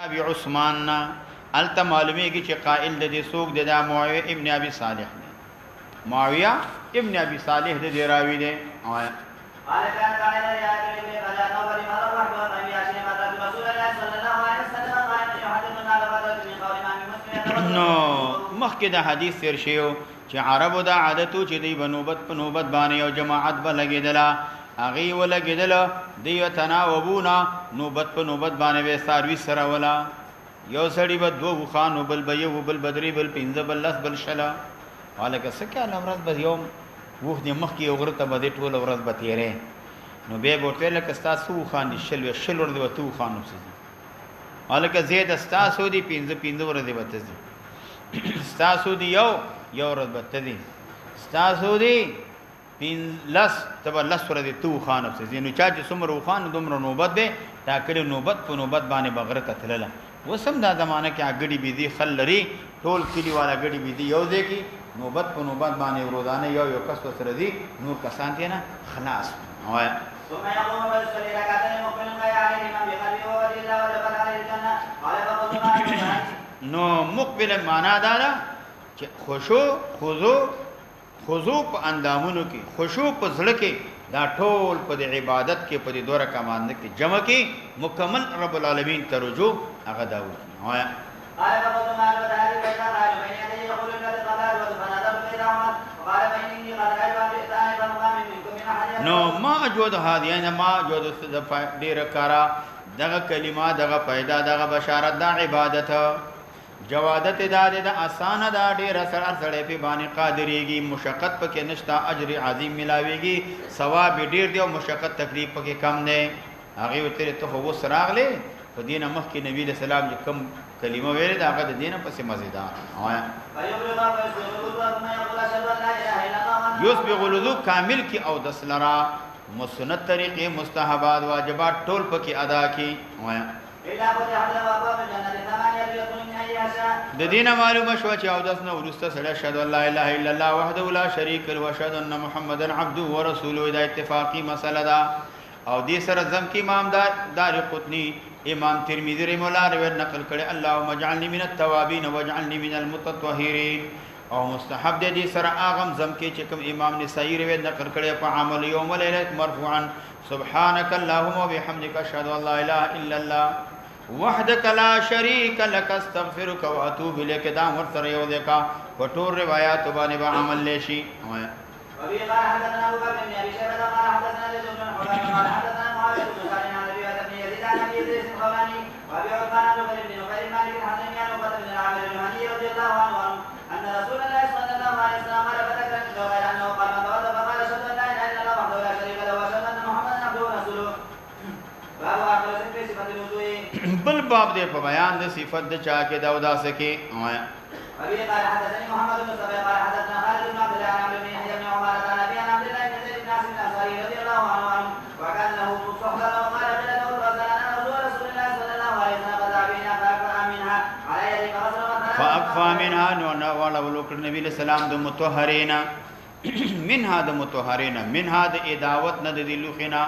ابي عثمان الته معلومیږي چې قائل د دې سوق د معاویه ابن ابي صالح دی. معاویه ابن ابي صالح د دې راوی دی. قال كان يا ابن رجاء نوبل مر الرحمن ابي هاشم رسول الله صلى الله عليه وسلم قال يحدثنا لبدر من قول امام مسلم نو مخکې د حدیث تیر شیو چې عربو دا عادتو چې دی بنوبت په نوبت باندې او جماعت به لګیدله هغه ولګیدله دی تناوبونا نوبت په نوبت باندې به سروي سره ولا یو سړی به دوه خان بل به یو بل بدري بل پنځه بل لس بل شلا الکه سکه لمرز به یوم وخت مخکې یو غرته به ټول ورځ به تیرې نو به بوته لکه تاسو خان دي شل ور دی وته خان وسې الکه زید تاسو دي پنځه ور دی وته دي تاسو دي یو ورځ به تدي تاسو دي لس تبا لس ور دی تو خان وسې نو چا چې څومره خان دومره نوبت ده تا کړي نوبت په نوبت باندې بغره کتلله وسم دا زمانہ کې اګړي بيدي خل لري ټول کلی والا اګړي بيدي یو دی کی نوبت په نوبت باندې ورودانه یو کس سره دی نور کسان دي نه خلاص وایا ثم يقوم بالصلاه ركعتين مقبلا عليه امام بخاري ووجه الله ودخل عليه الجنه قال فقلت نو مقبل معنا دا چې خضوع په اندامونو کې خشوع په زړه کې دا ټول په عبادت کې په دې دوه رکعات کې جمع کې مکمل رب العالمین ته رجوع هغه دا وایا قال فقلت ما هذه بيتا قال بين يدي يقول الذي قال فنظرت الى عمر وقال بيني قد غيب بإحسان فمقام منكم من احد نو ما اجود هذه يعني ما اجود ډیر کارا دغه کلمه دغه پیدا دغه بشارت دا عبادت جوادت دا د آسان دا ډیر اثر سره په باندې قادریږي مشقت پکې نشتا اجر عظیم ملاويږي ثواب ډیر دی او مشقت تکلیف پکې کم نه هغه وتره ته هو سراغله په دینه مخ کې نبی له سلام چې کم کلمه ویل دا هغه د دینه پسې مزیدار وایا یسبغ الوضو کامل کی او دسلرا مسنت طریقې مستحبات واجبات ټول پکې ادا کی وایا د دینه معلومه شو چې او داس نو ورسته سره شهادت لا اله الا الله وحده لا شريك له وشهادت ان محمدن عبده ورسوله دا اتفاقی مسله ده او دې سره زم کې امام دار قطنی امام ترمذی رحمه الله روایت نقل کړي اللهم اجعلني من التوابين واجعلني من المتطهرين او مستحب دې سره اغم زم کې چې کوم امام نسائی روایت نقل کړي په عمل یوم وليله مرفوعا سبحانك اللهم وبحمدك اشهد ان لا اله الا الله وحدك لا شريك لك استغفرك واتوب اليك دا ورته یو دکا پټور روایت باندې عمل لشي وفي قال حدثنا ابو بكر بن ابي شيبه قال حدثنا زيد بن حباب قال حدثنا معاويه بن سالم عن ابي بكر بن يزيد عن ابي ادريس الخولاني وابي عثمان بن بكر بن نفيل مالك الحسني عن عقبه بن العامر الجهني رضي الله عنه ان رسول الله صلى الله عليه وسلم قال فتكلم غير انه قال من توضا فقال اشهد ان لا اله الا الله وحده لا شريك له واشهد ان محمدا عبده ورسوله باب اخر صفه الوضوء بل باب دې په بیان د صفات د چا کې دا وداسه کې ابي قال حدثني محمد بن سبي قال حدثنا خالد بن عبد الله عن عمرو بن يحيى بن عمر عن ابي عن عبد الله بن زيد بن عاصم الانصاري رضي الله عنه وكان له صحبه وقال بلده رسولنا رسول الله صلى الله عليه وسلم فذهبنا فاكفى منها على يدي فاكفى منها ولا ولوك النبي صلى الله عليه وسلم متطهرين منها د متطهرين منها د اداوت ند دلوخنا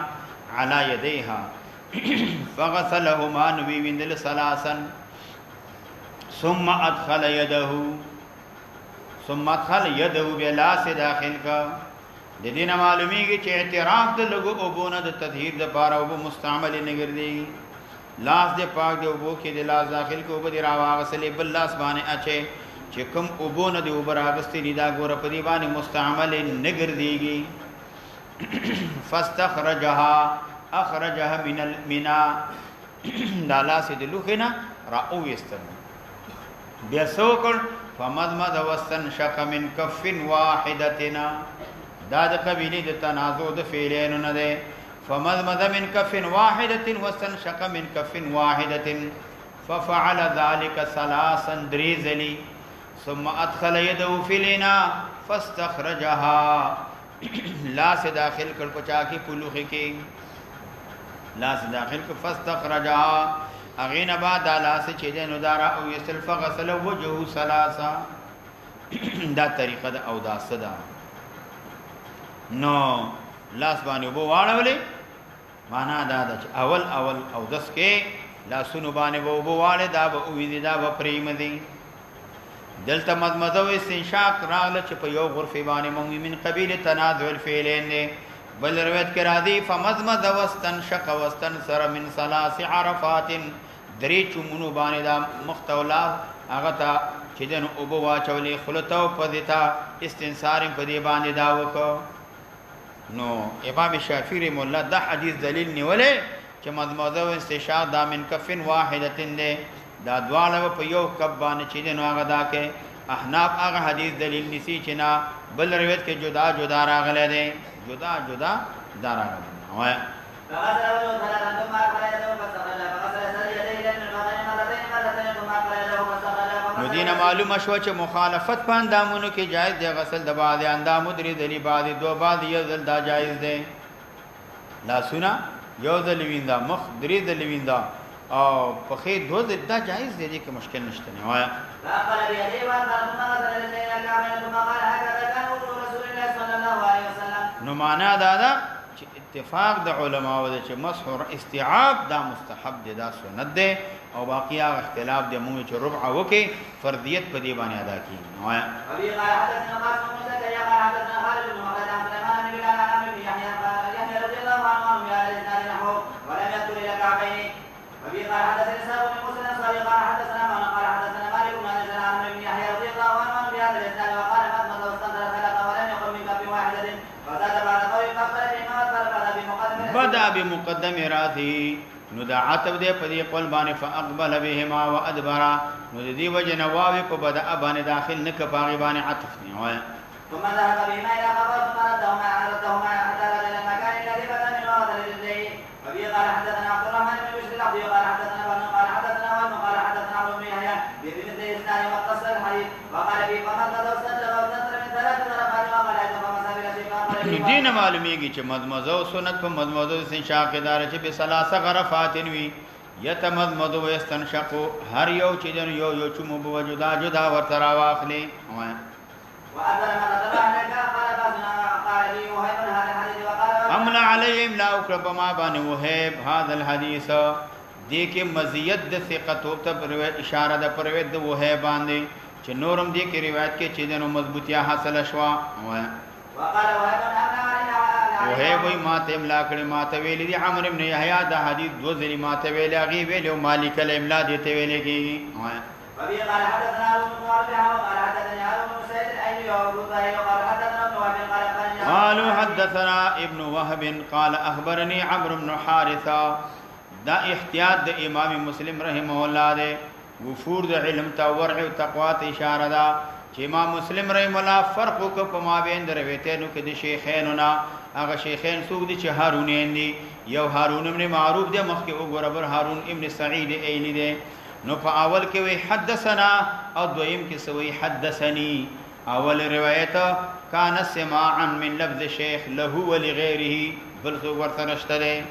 على يديها فغسلهما نبي وندل ثلاثا ثم ادخل يده بلا سے داخل کا د دین معلومیږي چې اعتراف د لګو او بونه د تطهیر د پاره او مستعمل نه ګرځي لاس د پاک دی او کې د لاس داخل کو به راوغسلې بل لاس باندې اچي چې کوم او بونه د اوبر اغستې لیدا ګور په دی باندې مستعمل نه ګرځيږي فاستخرجها اخرجها من المنا دالا سے د لوخنا راو یستن بیا سوکل فمدمد واستنشق من كف واحدتنا دا د قبیله د تنازع د فعلین نه ده فمدمد من كف واحده واستنشق من كف واحده ففعل ذلك ثلاثا دريزلي ثم ادخل يده في الاناء فاستخرجها لا سے داخل کړ پچا کی پلوخه کې لا سے داخل کړ فاستخرجها اغین بعد لا سے چې نو دارا او یسل فغسل وجهه ثلاثه دا طریقه د او دا صدا نو لاس باندې وو واړولې معنا دا د اول او دس کې لاسونو باندې وو بواله دا به وې دا به پریم دي دلته مدمزه او استنشاق راغله چې په یو غرفه باندې مونږ من قبیل تنازع الفعلین نه بل روایت کرا دي فمزمد واستنشق واستنثر من ثلاث عرفات درې چومونو باندې دا مختولا هغه ته چې دن او بوا چولې خلطو پدیتا استنصار په دې باندې دا وکړو نو امام شافعی مولا دا حدیث دلیل نیولې چې مدمزه او استنشاق دا من کفن واحدتن ده دا دواله په یو کب باندې چې دن هغه دا کې احناف هغه حدیث دلیل نسی چې نه بل روایت کې جدا جدا راغله ده جدا جدا دارا وای نو دینه معلومه شو چې مخالفت په اندامونو کې جایز دی غسل د بعض اندامو درې دلی بعض دو بعض یو ځل دا جایز دی لا سنا یو ځل ویندا مخ درې ځل ویندا او په خې دو ځل دا جایز دی کې مشکل نشته نه وای نو معنا دا چې اتفاق د علماو د چې مسح استيعاب دا مستحب دی دا سنت دی او باقی هغه اختلاف دی موږ چې ربع وکي فرضیت په دی باندې ادا کیږي نو ابي قال حدثنا قاسم بن زكريا قال حدثنا خالد بن مخلد عن سليمان بن بلال عن عمرو بن يحيى رضي الله عنه يا الاسناد نحو ولم يذكر الى كعبين ابي قال حدثنا سابق بن مسلم قال حدثنا من قال حدثنا مالك بن انس عن عمرو بن يحيى رضي الله عنه بهذا الاسناد وقال مدمن لو استنظر ثلاثه ولم يقل من كف واحده فزاد بعد قول فقال بدا بمقدم راته نو دا عتب دې په دې قول باندې فاقبل بهما وادبر نو دې وجه نواوي په بدا باندې داخل نک باغي باندې عطف نه وای ثم ذهب بهما الى قبر ثم ردهما حتى رجل المكان الذي بدا من وضع الجزء وبه قال حدثنا عبد الرحمن بن بشر العبدي قال حدثنا ابن قال حدثنا وابن قال حدثنا عمرو بن يحيى بمثل اسناد واتصل الحديث وقال في فقد استدر وستر من ثلاث ضربات وقال ايضا فمسافر شيء دین معلومیږي چې مدمزه او سنت په مدمزه استنشاق دار چې په ثلاثه غرفات وي یتمدمد و استنشق هر یو چې یو یو چې مو بوجودا جدا ورته راواخلي املا علیهم لا اقرب ما بان وهب هذا الحديث دې کې مزیت د ثقت او ته اشاره ده پر ود وهب باندې چې نورم دې کې روایت کې چې دنو مضبوطیا حاصله شوا وقال وهب وی ماته املا کړي ماته ویل دي عمرو بن يحيى دا حدیث دو ځلې ماته ویل هغه ویل او مالک الاملا دې ته ویل کېږي وبي قال حدثنا ابو معاويه قال حدثني هارون بن سعيد الايلي وابو طاهر قال حدثنا ابن وهب قالوا حدثنا ابن وهب قال اخبرني عمرو بن حارثه دا احتیاط د امام مسلم رحمه الله دے وفور د علم تا ورع او تقوا ته اشاره ده چې امام مسلم رحمه الله فرق وکړ په مابین درویتینو کې د شیخینو نه هغه شیخین څوک دي چې هارونین دي یو هارون ابن معروف دی مخکې وګوره بر هارون ابن سعید ایلی دی نو په اول کې وی حدثنا او دویم کې سوی حدثني اول روایت کان سماعا من لفظ شیخ له ولغیره بل څو ورته نشته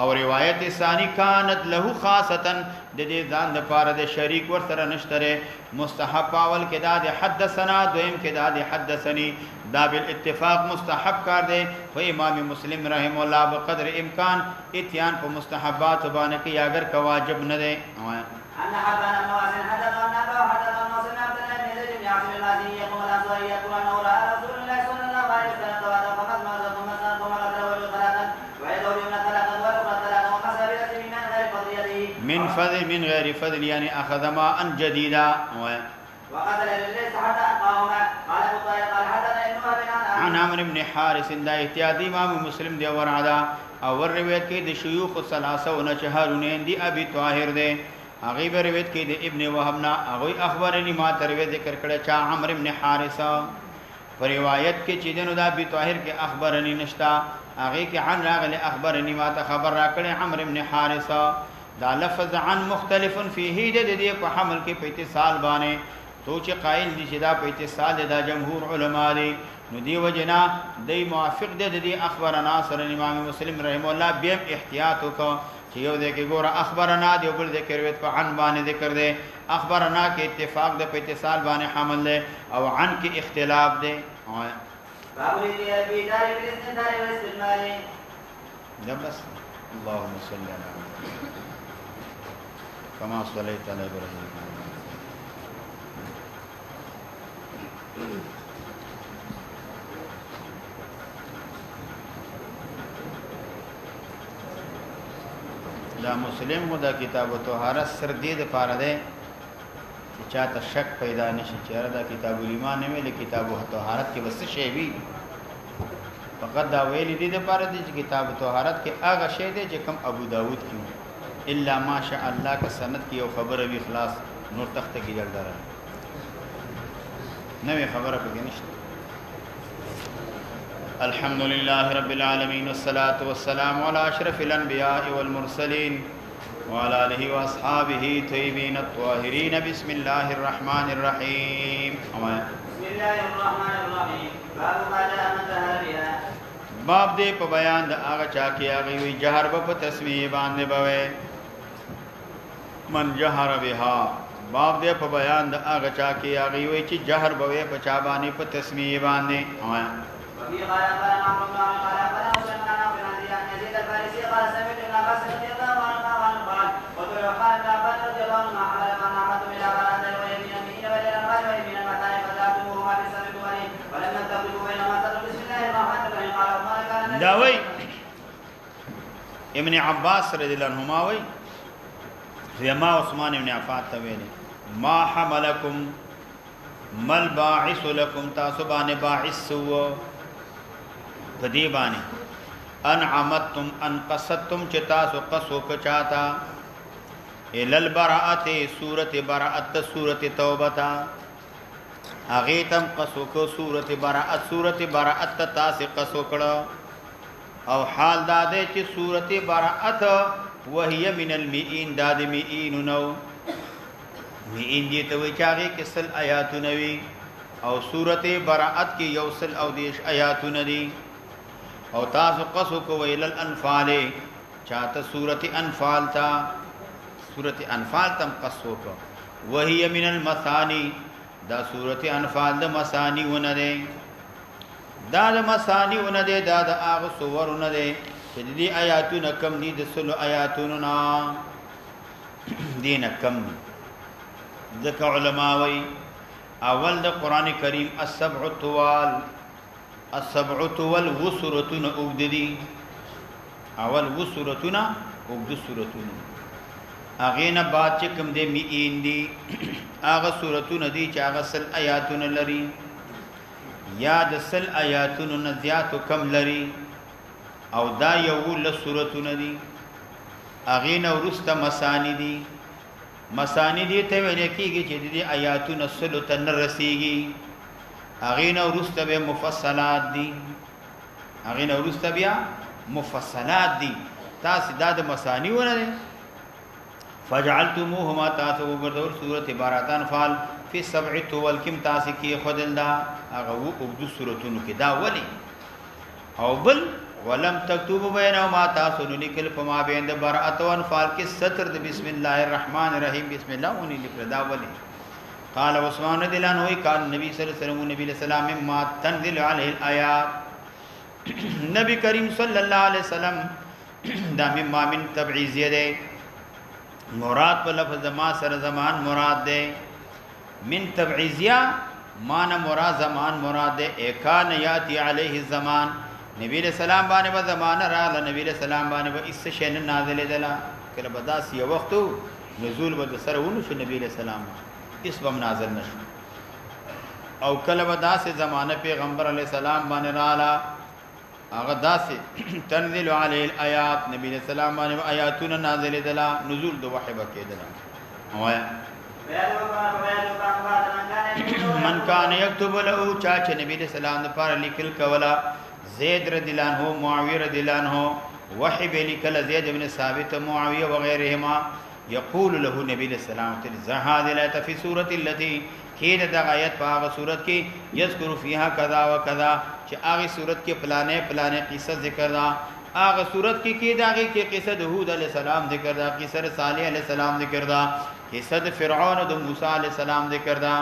او روایت ثانی کانت له خاصتا د دې ځان د پاره د شریک ور سره نشته مستحب اول کې دا د حدثنا دویم کې دا د حدثني دا بالاتفاق مستحب کار دی خو امام مسلم رحم الله بقدر امکان اتیان په مستحبات باندې کې اگر کا واجب نه دی ان حدثنا مواسن حدثنا ابو حدثنا موسم عبد الله بن زيد بن عاصم الازي يقول الانصاري يقول انه راى رسول الله صلى الله عليه وسلم توضا فقد مرض ثم سال ثم غسل وجهه ثلاثا ويده من ثلاثا والاخرى ثلاثا ومسح براسه من غير فضل يده من غير فضل يعني اخذ ماء جديدا وقتل ليس حتى انقاهما قال ابو طاهر قال حدثنا ابن وهب عن عمرو بن حارث دا احتیاطی امام مسلم دی ورعدا او روایت کې د شيوخ الثلاثه او نشهرونین دی ابي طاهر دی هغه به روایت کې د ابن وهب نا هغه اخبارني ما تروي ذکر کړه چا عمرو بن حارثه پر روایت کې چې دنو دا ابي طاهر کې اخبارني نشتا هغه کې عن راغله اخبارني ما ته خبر را کړه عمرو بن حارثه دا لفظ عن مختلف فيه د دې په حمل کې په اتصال باندې سوچ قائل دي چې دا په اتصال دا جمهور علما دي نو دی وجنا دی موافق دي د اخبارنا سره امام مسلم رحم الله بهم احتیاط وکړه چې یو دې کې ګوره اخبارنا دی بل دې کې روایت په عن باندې ذکر دی اخبارنا کې اتفاق د په اتصال باندې حمل دی او عن کې اختلاف دی باب دې ابي طالب الاستنار والاستعمال بس اللهم صل على محمد كما صليت على ابراهيم دا مسلم خدا کتاب طهارت سر دې د پاره ده چې چاته شک پیدا نشي چې دا کتاب الایمان نه ویل کتاب طهارت کې وسه شی وی فقط دا ویل دي د پاره دي چې کتاب طهارت کې هغه شی دی چې کوم ابو داود کې الا ماشاء الله کا سند کی او خبر وی خلاص نور تخت کې جلدار نوې خبره پکې نشته الحمد لله رب العالمين والصلاة والسلام على أشرف الأنبياء والمرسلين وعلى آله وأصحابه طيبين الطاهرين بسم الله الرحمن الرحيم بسم الله الرحمن الرحيم باب ما جاء من جهر بها باب دې په بیان د هغه چا کې هغه وی جهر په تسمیه باندې بوي من جهر بها باب دې په بیان د هغه چا کې هغه وی چې جهر بوي په چا باندې په تسمیه باندې وفي قال قال عمرو بن عمرو قال قال مسلم عن عبد العزيز عن يزيد الفارسي قال سمعت ابن عباس رضي الله عنه قال وقال ابن عباس رضي الله عنه حمل من عمد الى بلاد ويمين من وجل المال ويمين المتاع فجعلتموهما في السبت ولي ولم تفرقوا بينما تقول بسم الله الرحمن الرحيم قال وما كان داوي ابن عباس رضي الله عنهما وي زما عثمان ابن عفان تویل ما حملكم مل باعث لكم تاسبان باعث سو پدی باندې ان عمدتم ان قصدتم چتاسو قصو کچاتا ال البراءت سوره براءت سوره توبه تا اغیتم قصو کو سوره براءت تاس قصو کړه او حال داده چې سوره براءت وهي من المئين داد مئين نو مئين دي ته وی چاغه کسل آیاتونه وی او سوره براءت کې یوسل او دیش آیاتونه دي او تاسو قصو کو ویل الانفال چاته سورۃ انفال تا سورۃ انفال تم قصو کو وهي من المثانی دا سورۃ انفال د مثانی ونه ده دا د مثانی ونه ده دا د هغه سورونه ده چې دې آیاتونه کم دي د سلو آیاتونو نا دینه کم ذکر علماء وی اول د قران کریم السبع الطوال السبع والوسرتون اوګددي اول وسرتون اوګد سورتون اغه بعد چې کوم دې میین دي اغه سورتون دي چې اغه سل آیاتون لري یاد سل آیاتون نه زیات کم لري او دا یو ل سورتون دي اغه نو رست مسانی دي مسانی دي ته ویل کېږي چې دې آیاتون سل تن رسیږي اغین ورست به مفصلات دي اغین ورست بیا مفصلات دي تاسو د مسانی ونه فجعلتموهما تاسو وګرځول سورته باراتان فال فی سبع طول کم تاسو کې خدل دا هغه وګد سورتونو کې دا ولی او بل ولم تكتبوا بينهما تاسو لیکل فما بین د برات او انفال کې ستر د بسم الله الرحمن الرحیم بسم الله ونی لیکل دا ولی قال عثمان رضی اللہ عنہ قال نبی صلی اللہ علیہ وسلم نبی علیہ السلام ما تنزل علیہ الآیات نبی کریم صلی اللہ علیہ وسلم دا مما من تبعیضیه ده مراد په لفظ ما سره زمان مراد ده من تبعیضیه معنا مراد زمان مراد ده اکان یاتی علیہ الزمان نبی علیہ السلام باندې زمانہ را نبی علیہ السلام باندې اس شین نازل دلا کله بداس یو وخت نزول بد سره ونو شو نبی علیہ السلام اس بم نازل نشو او کله ودا سے زمانہ پیغمبر علیہ السلام باندې رااله هغه داسې تنزل علی الآیات نبی علیہ السلام باندې آیاتونه نازل دلا نزول د وحی بکیدلا وایا من کان یكتب له چا چې نبی علیہ السلام لپاره لیکل کولا زید رضی الله عنه معاویه رضی الله عنه وحی به لیکل زید بن ثابت معاویه وغيرهما يقول له نبی علیہ السلام ذهاد الایت فی سورۃ التي کید د آیت په هغه صورت کې یذکر فیها کذا وکذا چې هغه صورت کې پلانې قصه ذکر دا هغه صورت کې کې داږي کې قصه د هود علیہ السلام ذکر دا قصه صالح علیہ السلام ذکر دا قصه د فرعون او د موسی علیہ السلام ذکر دا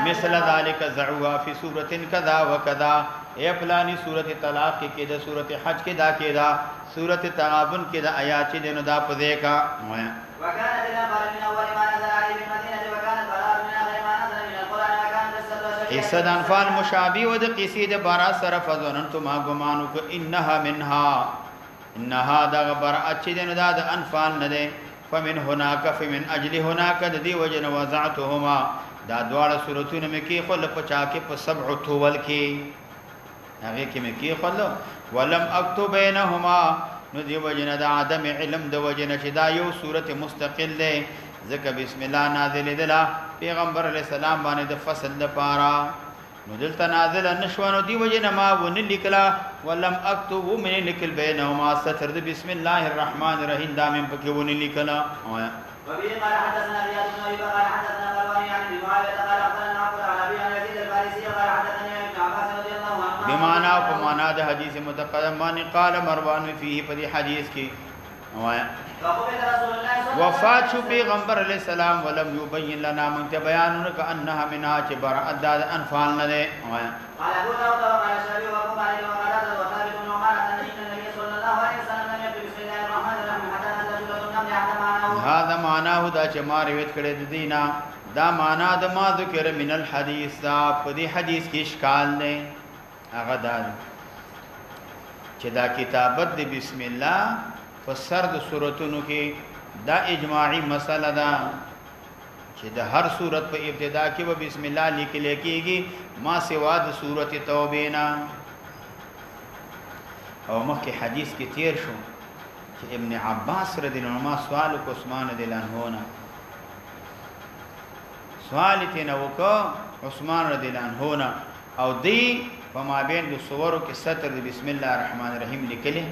مثل ذلك زعوا في سورة كذا وكذا اے فلانی سورۃ طلاق کې دا سورۃ حج کې دا کې دا سورۃ تغابن کې دا آیات چې دنو دا پدې کا وایا وكان الانفال من اول ما نزل عليه بالمدينه وكانت براءه من اخر ما نزل من القران وكانت السبع قصه د انفال مشابه و د قصې د بارا سره فظننت ما غمانو ک انها انها دا براءه چې دنو دا د انفال نه ده فمن هناك فمن اجل هناك د دې وجه وضعتهما دا دواړه سورتونه مې کې خل په چا کې په سبع طول کې هغه کې مې کې خل ولم اكتب بينهما نو دی وجنه د عدم علم د وجنه چې دا یو سورته مستقل ده ځکه بسم الله نازل دلا پیغمبر علی السلام باندې د فصل لپاره نو دلته نازل نشوانو دی وجنه ما ون لیکلا ولم اكتب من لکل بينهما ستر د بسم الله الرحمن الرحیم دا مې پکې ون لیکلا وبه قال حدثنا رياض بن ابي قال حدثنا مروان عن ابي معاويه قال اخبرنا عبد الله عن ابي يزيد الفارسي قال حدثني ابن عباس رضي الله عنه بمعنى ومعنى ده حدیث متقدم باندې قال مروان فيه په دې حدیث کې وایا وفات شو پیغمبر علیہ السلام ولم يبين لنا من بیان ک انها منها چې براءت د انفال نه ده وایا قال ابو داود وقال الشافعي وابو علي وقال وثابت بن عمر ان النبي صلى الله عليه وسلم لم يكتب بسم الله الرحمن الرحيم حتى نزل سوره النمل حتى معناه هذا معناه دا چې ما روایت کړی د دینا دا معنا د ما ذکر من الحديث دا په دې حدیث کې اشکال نه هغه دا چې دا کتابت د بسم الله په سر د سوراتونو کې دا اجماعي مسله ده چې د هر سورت په ابتدا کې به بسم الله لیکل کېږي ما سوا د سورت توبه نه او مخکې حدیث کې تیر شو چې ابن عباس رضی الله عنه سوال کو عثمان رضی الله عنه سوال تینا وکړه عثمان رضی الله عنه او دی په مابین د سورو کې ستر د بسم الله الرحمن الرحیم لیکلي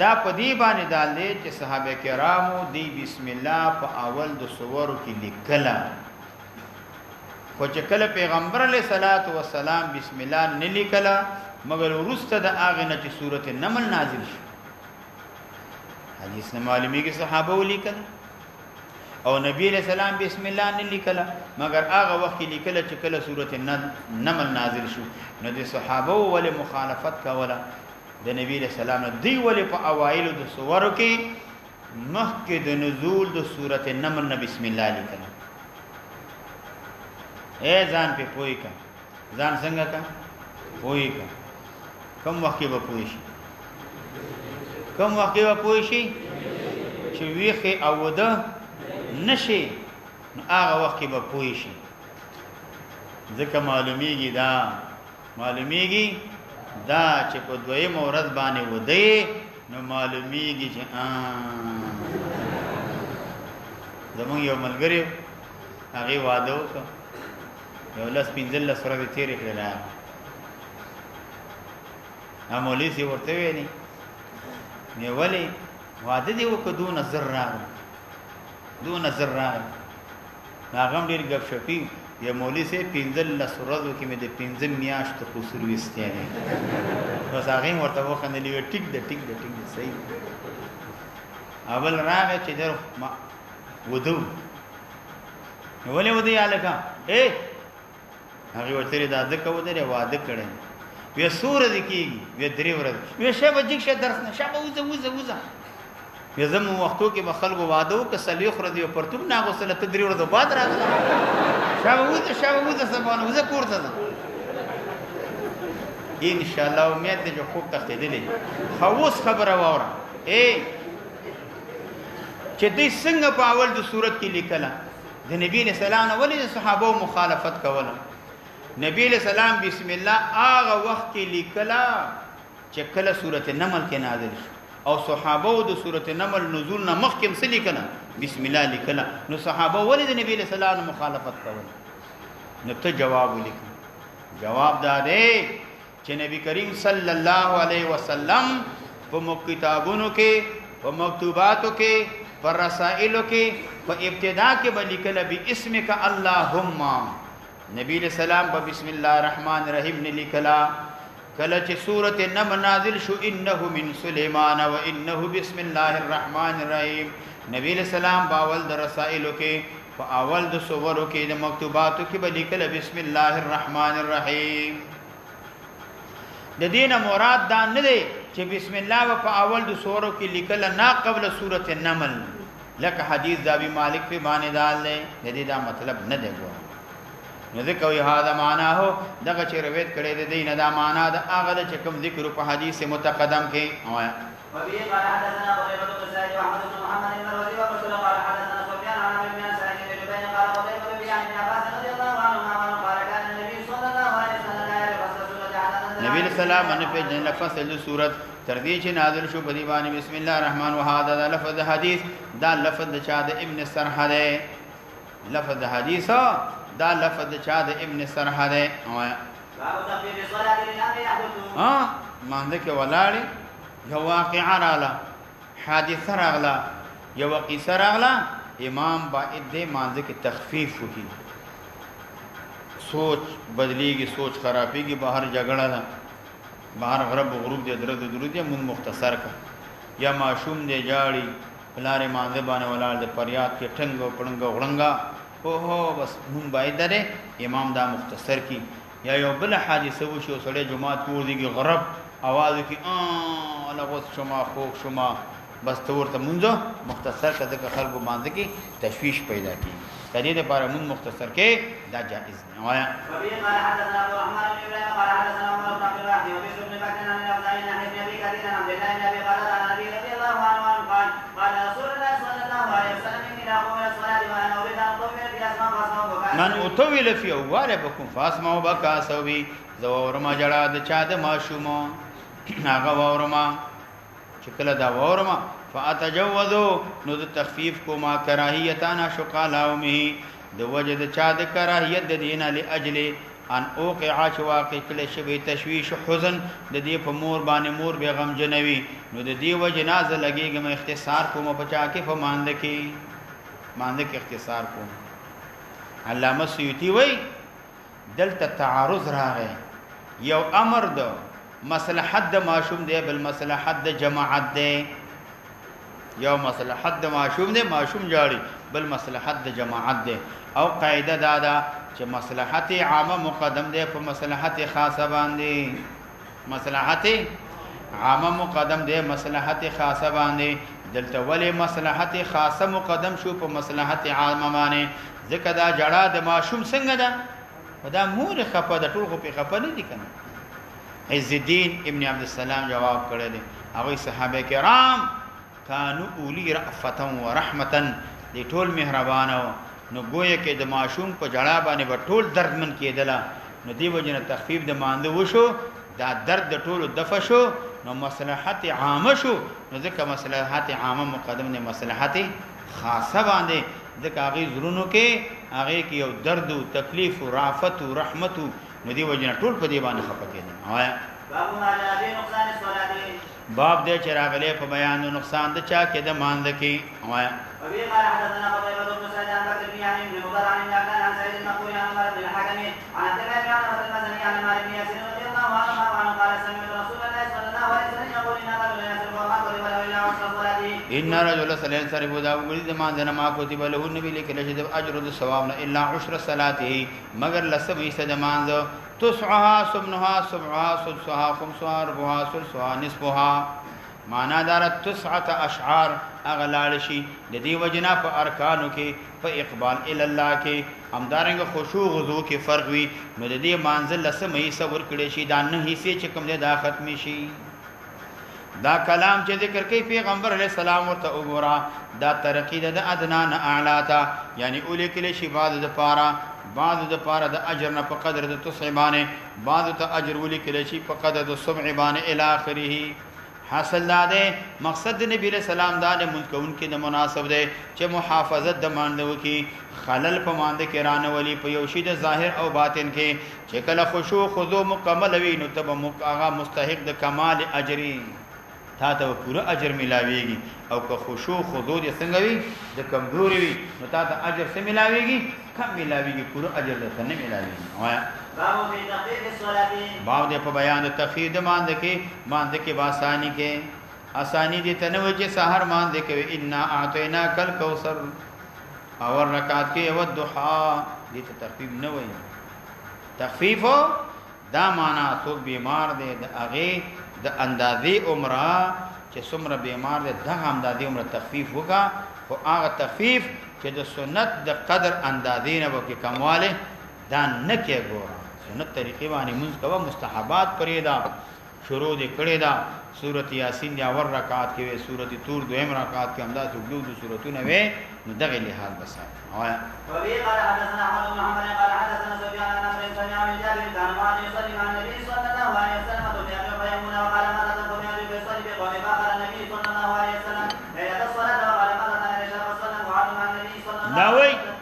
دا په دی باندې دال دي چې صحابه کرامو دی بسم الله په اول د سورو کې لیکلا خو چې کله پیغمبر علیه الصلاۃ والسلام بسم الله نه لیکلا مگر ورسته د اغه نه چې سورته نمل نازل شو حدیث نه معلومی کې صحابه ولیکل او نبی علیہ السلام بسم الله نه لیکلا مگر هغه وخت لیکل چې کله سورته نمل نازل شو نو د صحابه ول مخالفت کوله د نبی علیہ السلام دی ول په اوایل د سورو کې مخکې د نزول د سورته نمل نه بسم الله لیکلا اے ځان په پوي کا ځان څنګه کا پوي کا کوم وخت به پوي شي کوم وخت به پوي شي چې ویخه او ده نشي نو هغه وخت به پوي شي ځکه معلومیږي دا چې په دوی مورد باندې ودی نو معلومیږي چې زمون یو ملګری هغه واده وکړ یو لاس پینځل سره دې تیر کړل امولي سي ورته ویلي نه ولي واده دی وکړو نظر راغی هغه ډیر غب شپی یا مولوی سي پینځل لسرزو کې مې د پینځم میاشت قصور وستیا نه بس هغه ورته وخندلی و ټیک د صحیح اول راغی چې در ودو ولې ودی الکا اے هغه ورته دا ځکه ودی واده کړي وی سور دي کیږي وی درې ورځې وی شپه جګ درس نه شپه وزه وی زمو وختو کې بخلکو واده وک سلیخ ردی پرتوب نه غوسله تدری ورځې بعد راغله شپه وزه سبانه وزه کوړه ده ان شاء الله امید دې خوب تختیدلې خواص خبره وره اے چې دې څنګه په اول د صورت کې لیکله د نبی له سلام ولې صحابه مخالفت کوله نبی له سلام بسم الله هغه وخت کې لیکله چې کله سورته نمل کې نازل شو او صحابه د سورته نمل نزول نه مخکې څه لیکله بسم الله لیکله نو صحابه ولې د نبی له سلام مخالفت کوله نو ته جواب ولیکه جواب دا دی چې نبی کریم صلی الله علیه وسلم په کتابونو کې په مکتوباتو کې پر رسائلو کې په ابتدا کې به لیکل به اسمک اللهم نبی علیہ السلام په بسم الله الرحمن الرحیم نه لیکلا کله چې سورته نمل نازل شو انه من سليمان وانه بسم الله الرحمن الرحیم نبی علیہ السلام باول د رسائلو کې په اول د سورو کې د مکتوباتو کې به لیکل بسم الله الرحمن الرحیم د دین مراد دا نه دی چې بسم الله په اول د سورو کې لیکل نه قبل سورۃ النمل لکه حدیث د ابي مالک په باندې دال دی د دې دا مطلب نه دی ګور نو ذکر یو هاذا معنا هو دغه چې روایت کړي د دین دا معنا د هغه چې کوم ذکر په حدیث متقدم کې وایا وبه قال حدثنا قتيبة بن سعيد وأحمد بن محمد المروزي ومسلم قال حدثنا سفيان عن عمرو بن سعيد بن جبير قال قتيبة بن عن عباس رضي الله عنهما قال كان النبي صلى الله عليه وسلم لا يعرف فصل سورة حدثنا نبی السلام ان په جن فصل سورۃ تر دې چې نازل شو په دی باندې بسم الله الرحمن وهذا لفظ حدیث دا لفظ چا د ابن سرح ده لفظ حدیث دا لفظ چا د ابن سرح ده باب تخفيف الصلاة للأمر يحدث مانده کې ولاړې یو واقعه راغله حادثه راغله یو قصه راغله امام باید دې مانده کې تخفیف وکړي سوچ بدلیږي سوچ خرابېږي بهر جګړه ده بهر غرب غروب دې درد درود دې مون مختصر کا یا معشوم دې جاړي بلاره مانده باندې ولاړ دې پریاد کې ټنګ پړنګ غړنګا اوهو بس مون باید دې امام دا مختصر کی یا یو بل حادثه وشو سړی جمعات کو دیږي غرب आवाज کی لغوت شما خوک شما بس تورته منځو مختصر کده خلکو باندې کی تشویش پیدا کی کدی د لپاره مون مختصر کې دا جائز نه وایا وبه قال حدثنا عبد الرحمن بن ابراهيم قال حدثنا عمر بن عبد الواحد وبشر بن بكر عن الاوزاعي عن ابن ابي كثير عن عبد الله بن ابي قتادة عن النبي رضي الله عنه قال قال رسول الله صلى الله عليه وسلم اني لا اقوم الى الصلاه وانا اريد ان اطول في اسماء فاسمعوا بكاء من اطول في اوالبكم فاسمعوا بكاء سوي زورما جړه د چا د ماشومو هغه وورما چکله دا وورما فاتجوذوا نو د تخفیف کو ما کراهیتانا شقالاومه د وجد چا د کراهیت د دینه لاجل ان اوقع واقع کله شوی تشویش حزن د دې په مور باندې مور به غم جنوي نو د دې وجنازه لګيږي م اختصار کوم بچا کې فمانده کې اختصار کوم علامه سیوطی وای دلته تعارض راغی یو امر دو مصلحت د ماشوم دی بل مصلحت د جماعت دی یو مصلحت د ماشوم دی ماشوم جاړي بل مصلحت د جماعت دی او قاعده دادا چې مصلحت عامه مقدم دی په مصلحت خاصه باندې مصلحت عامه مقدم دی مصلحت خاصه باندې دلته ولې مصلحت خاصه مقدم شو په مصلحت عامه باندې ځکه دا جړه د ماشوم څنګه ده دا مور خپه د ټول خو په خپه نه دي کنه عز الدین ابن عبد السلام جواب کړی دی هغه صحابه کرام کانوا اولی رأفتا و رحمتا دی ټول مهربانه نو گویا کې د معشوم په جړه باندې به ټول دردمن کېدله نو دی وجنه تخفیف د مانده وشو دا درد د ټول دفع شو نو مصلحت عامه شو نو ځکه مصلحت عامه مقدم نه مصلحت خاصه باندې ځکه هغه زرونو کې هغه کې یو درد او تکلیف او رافت او رحمت نو دی وجنه ټول په دی باندې خپه کېدل وایا باب ما جاء في نقصان الصلاه باب دې چې راغلي په بیان د نقصان د چا کې د مانده کې وایا وبه قال حدثنا قتيبة بن سعيد عن بكر بن يعني بن مضر عن يعقوب عن سعيد المقبول عن عمر بن الحكم عن عبد الله بن عمر المزني عن مالك بن ياسر رضي الله عنه قال سمعت رسول الله صلى الله عليه وسلم يقول ان رجلا يسرق وما كتب له الا عشر صلاته ان رجل صلى سرب دا ولید ما دنا ما كتب له النبي لیکل چې د اجر د ثواب نه الا عشر صلاته مگر لسمې صد مانځو تسعها سمنها سبعها سدسها خمسها ربعها ثلثها نصفها معنا دار 9 اشعار اغلالشی د دې وجنا په ارکانو کې په اقبال ال الله کې همدارنګ خشوع غضو کې فرق وي نو د دې منزل لسمې صبر کړي شي دا نه هیڅ چې کوم دې دا ختمي شي دا کلام چې ذکر کوي پیغمبر علیه السلام ورته وګورا دا ترقی د ادنا نه اعلی تا یعنی اولې کله شی بعد د پارا د اجر نه په قدر د تصعبانه بعد ته اجر ولې کله شی په قدر د سبعبانه الی اخره حاصل ده مقصد د نبی له سلام دا د منکون کې د مناسب ده چې محافظت د ماندو کې خلل په ماند کې رانه ولی په یو شی د ظاهر او باطن کې چې کله خشوع خضوع مکمل وي نو تب هغه مستحق د کمال اجری تا ته پورا اجر ملاويږي او که خشوع خضوع دې څنګه وي د کمزوري وي نو تا ته اجر څه ملاويږي کم ملاويږي پورا اجر دې نه ملاويږي باب في تخفيف الصلاه باب دې په بیان د تخفیف ماند کې باسانی کې آسانی دې تنوي چې سحر ماند کې ان اعطینا کل کوثر اور رکعت کې او الضحى دې ته تخفیف نه وایي تخفیف دا معنا څوک بیمار دی د هغه د اندازې عمره چې څومره بیمار دی د اندازې عمره تخفیف وکا او هغه تخفیف چې د سنت د قدر اندازې نه وکي کمواله دا نه کې ګوره سنت طریقې باندې موږ کوو مستحبات پرې دا شروع دې کړې دا سورۃ یاسین دی اور رکعات کې وې سورۃ طور دویم رکعات کې همدا څوګلو د سوراتونه وې نو دغه لحاظ بس وایا وبه قال حدثنا احمد بن محمد قال حدثنا سفيان عن عمرو سمع من جابر كان معاذ يصلي مع النبي صلى الله عليه وسلم وبيان فيمون وقال ماذا تنكم يا يصلي بقوم فاخر النبي صلى الله عليه وسلم ليله الصلاه وقال ماذا تنكم يا رسول الله معاذ مع النبي صلى الله عليه وسلم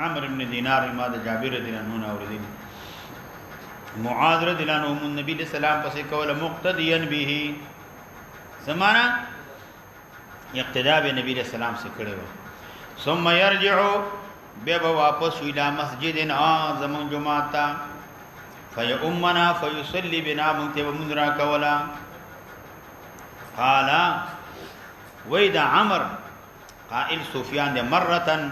عمرو بن دینار ما د جابر رضی الله عنه اوریدل معاذ رضی الله عنه النبي صلی الله علیه وسلم پسې کوله مقتدیا به زمانہ اقتداء به نبی صلی الله علیه وسلم سے کړي و ثم يرجع به واپس الى مسجد اعظم جمعه فيؤمنا فيصلي بنا منتبمذرا کولا قال وإذا عمر قائل سفيان ده مرة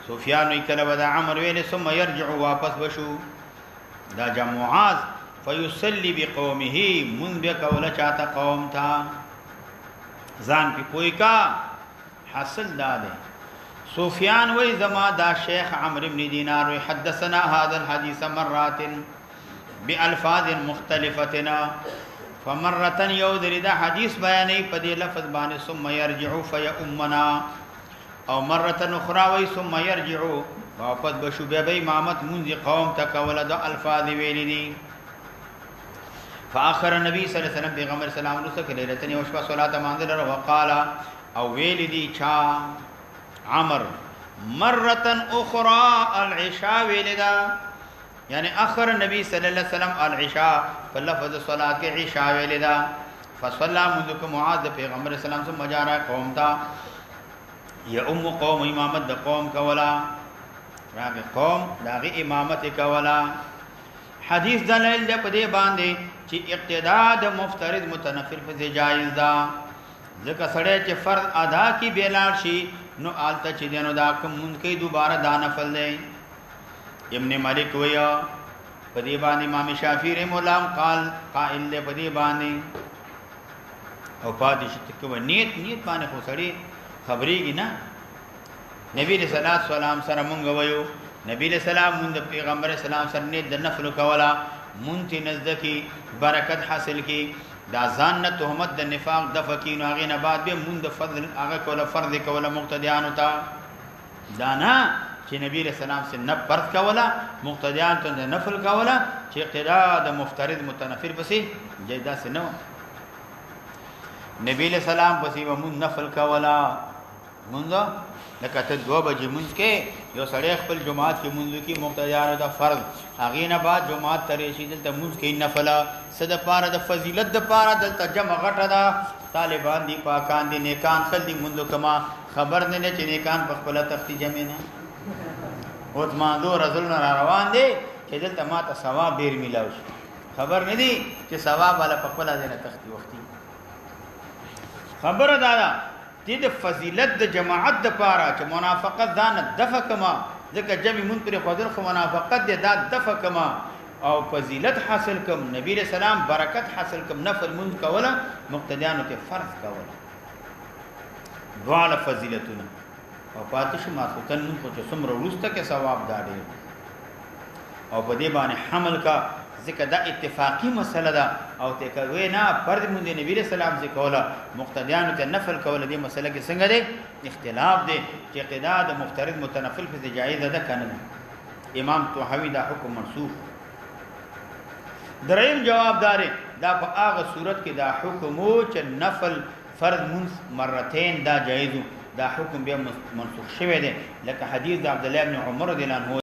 سفيان يكلا ودا عمر ویل ثم يرجع واپس بشو دا جمعاز فيصلي بقومه من بقوله چاته قوم تا ځان په کوئی کا حاصل داده سفيان وی زما دا شیخ عمرو بن دینار حدثنا هذا الحديث مرات بالفاظ مختلفتنا فمرة يودر دا حدیث بیانی پا دی لفظ بانی ثم يرجعو فیأمنا او مرة اخرى وی ثم يرجعو واپس بشو بی امامت منزی قوم تکولا دا الفاظ ویلی دی فآخر النبی صلی اللہ علیہ وسلم پیغمبر سلام رسک لیلتنی وشپا صلاة ماندر وقالا او ویلی دی چا عمر مرة اخرى العشاء ویلی دا یعنی اخر نبی صلی اللہ علیہ وسلم العشاء فلفظ صلاة کے عشاء ویلدا فصلى منذ معاذ پیغمبر اسلام سے مجارا قوم تا یا قوم امامت د قوم کولا راغ قوم داغي امامت کولا حدیث دلیل د پدې باندې چې اقتداء د مفترض متنفل په جایز دا ځکه سړی چې فرض ادا کی بیلار شي نو آلته چې دینو دا کوم منکې دوباره دا نفل دی ابن مالک ویا پدی باندې امام شافعی رحم الله قائل له پدی باندې او پادش تکو نیت باندې خو سړی خبرېږي نه نبی رسول الله سلام سره مونږ وایو نبی رسول الله مونږ پیغمبر اسلام سره نیت د نفل کولا مونږ نزدکی برکت حاصل کی دا ځان نه تهمت د نفاق د فقین هغه نه بعد به مونږ د فضل هغه کوله فرض کوله مقتدیان تا دانا چې نبی رسول الله سره نه فرض کولا مقتدیان ته نفل کولا چې اقتداء د مفترض متنفل پسې جیدا سينو نبی علیہ السلام پسې مون نفل کولا مونږه لکه ته 2 بجې مونږ کې یو سړی خپل جماعت کې مونږ کې مقتدیانو د فرض هغه نه بعد جماعت ترې شي دلته مونږ کې نفل صد پاره د فضیلت د پاره دلته جمع غټه دا طالبان دي پاکان دي نیکان خل دي مونږ کما خبر نه چې نیکان په خپل تختی جمع نه اوس ما دو رسول نه روان دي چې دلته ما ته ثواب ډیر ملاوي خبر نه دي چې ثواب والا په خپل ځای نه تختی وختي خبر دادا د فضیلت د جماعت د پاره چې منافقت ځان دفع کما ځکه جمع مون پر خودل خو منافقت د دفع کما او فضیلت حاصل کم نبی رسول الله برکت حاصل کم نفل مون کوله مقتدیانو ته فرض کوله دواله فضیلتونه او پاتې شو ماسوتن مون خو چې څومره ورسته کې ثواب داډي او په دې باندې حمل کا ځکه دا اتفاقی مسله ده او ته کوي نه فرض مونږ د نبی رسول الله ذکر کوله مقتدیانو ته نفل کوله دې مسله کې څنګه ده اختلاف ده چې اقتداء د مفترض متنفل په جایز ده کنه امام طحاوی دا حکم منسوخ دریم جواب دار دا په هغه صورت کې دا حکم او چې نفل فرض مرتين دا جایز دا حکم بیا منسوخ شوی دی لکه حدیث د عبد الله بن عمر رضی الله عنه